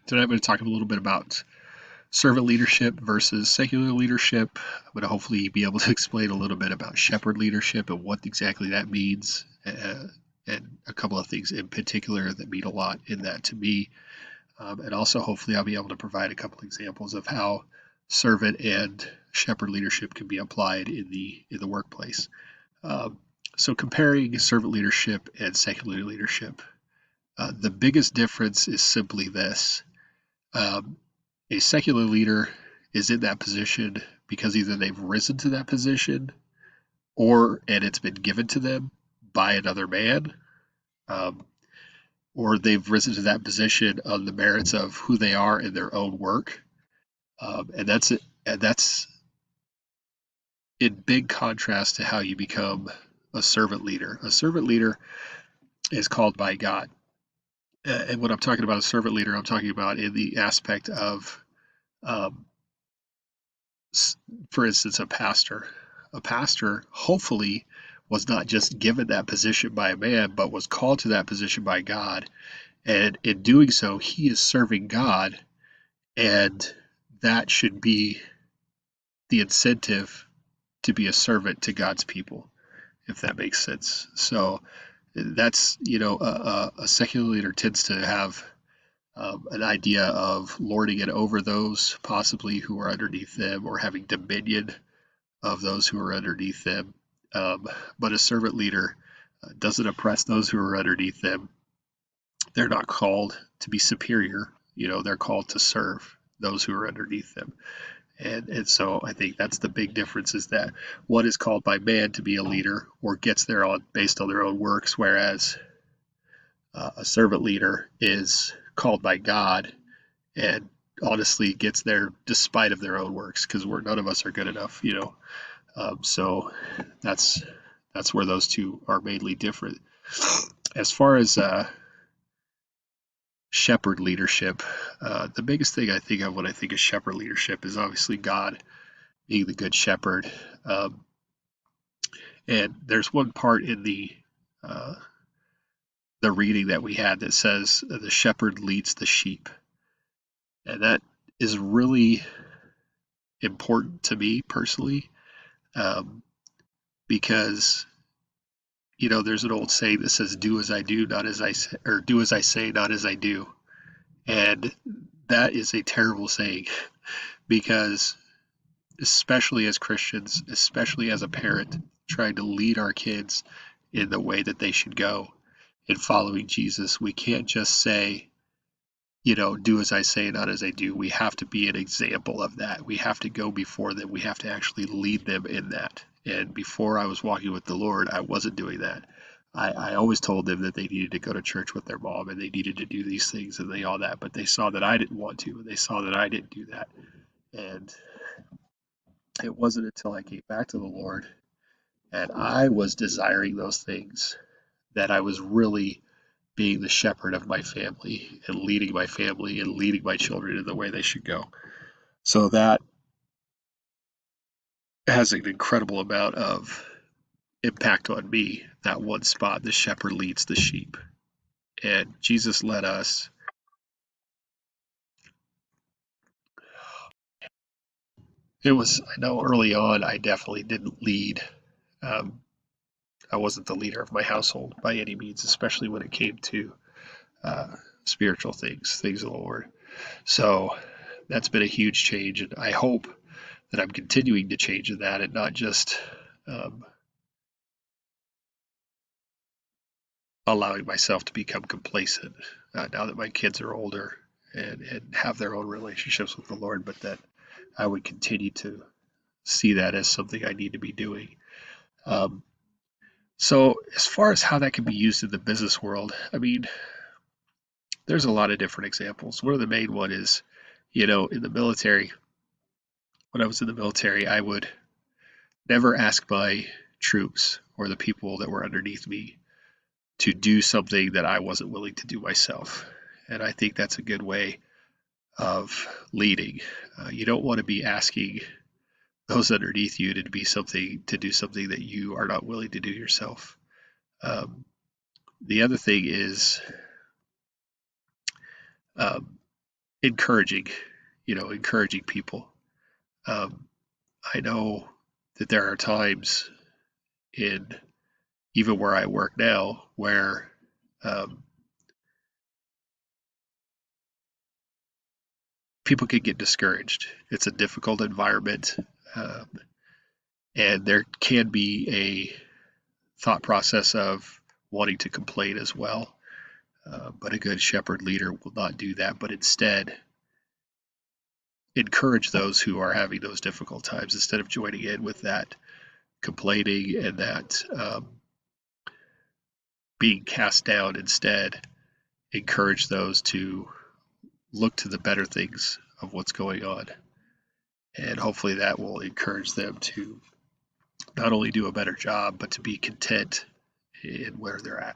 Today I'm going to talk a little bit about servant leadership versus secular leadership. I'm going to hopefully be able to explain a little bit about shepherd leadership and what exactly that means, and a couple of things in particular that mean a lot in that to me. And also, hopefully, I'll be able to provide a couple examples of how servant and shepherd leadership can be applied in the workplace. Um, so, comparing servant leadership and secular leadership, the biggest difference is simply this. Um, a secular leader is in that position because either they've risen to that position and it's been given to them by another man, um, or they've risen to that position on the merits of who they are in their own work. And that's it. And that's in big contrast to how you become a servant leader. A servant leader is called by God. And when I'm talking about a servant leader, I'm talking about in the aspect of um, for instance, a pastor. A pastor, hopefully, was not just given that position by a man, but was called to that position by God. And in doing so, he is serving God, and that should be the incentive to be a servant to God's people, if that makes sense. So that's, a secular leader tends to have an idea of lording it over those possibly who are underneath them or having dominion of those who are underneath them. Um, but a servant leader doesn't oppress those who are underneath them. They're not called to be superior. They're called to serve those who are underneath them. And so I think that's the big difference is that one is called by man to be a leader or gets there based on their own works, whereas a servant leader is called by God and honestly gets there despite of their own works because none of us are good enough. So that's that's where those two are mainly different. As far as shepherd leadership, the biggest thing I think of when I think of shepherd leadership is obviously God being the good shepherd. Um, and there's one part in uh, the reading that we had that says the shepherd leads the sheep, and that is really important to me personally, um, because there's an old saying that says, "Do as I do, not as I say," or "Do as I say, not as I do." And that is a terrible saying because, especially as Christians, especially as a parent, trying to lead our kids in the way that they should go in following Jesus, we can't just say, do as I say, not as I do. We have to be an example of that. We have to go before them. We have to actually lead them in that. And before I was walking with the Lord, I wasn't doing that. I always told them that they needed to go to church with their mom and they needed to do these things and all that, but they saw that I didn't want to, and they saw that I didn't do that. And it wasn't until I came back to the Lord and I was desiring those things that I was really being the shepherd of my family and leading my family and leading my children in the way they should go. So that has an incredible amount of impact on me. That one spot, the shepherd leads the sheep. And Jesus led us. I know early on, I definitely didn't lead. Um, I wasn't the leader of my household by any means, especially when it came to uh, spiritual things of the Lord. So that's been a huge change. And I hope that I'm continuing to change in that and not just um, allowing myself to become complacent now that my kids are older and have their own relationships with the Lord, but that I would continue to see that as something I need to be doing. Um, so, as far as how that can be used in the business world, I mean, there's a lot of different examples. One of the main one is, in the military, when I was in the military, I would never ask my troops or the people that were underneath me to do something that I wasn't willing to do myself. And I think that's a good way of leading. You don't want to be asking those underneath you to do something that you are not willing to do yourself. Um, the other thing is um, encouraging, encouraging people. Um, I know that there are times in even where I work now where um, people can get discouraged. It's a difficult environment, um, and there can be a thought process of wanting to complain as well. But a good shepherd leader will not do that, but instead encourage those who are having those difficult times instead of joining in with that complaining and that being cast down. Instead, encourage those to look to the better things of what's going on. And hopefully that will encourage them to not only do a better job, but to be content in where they're at.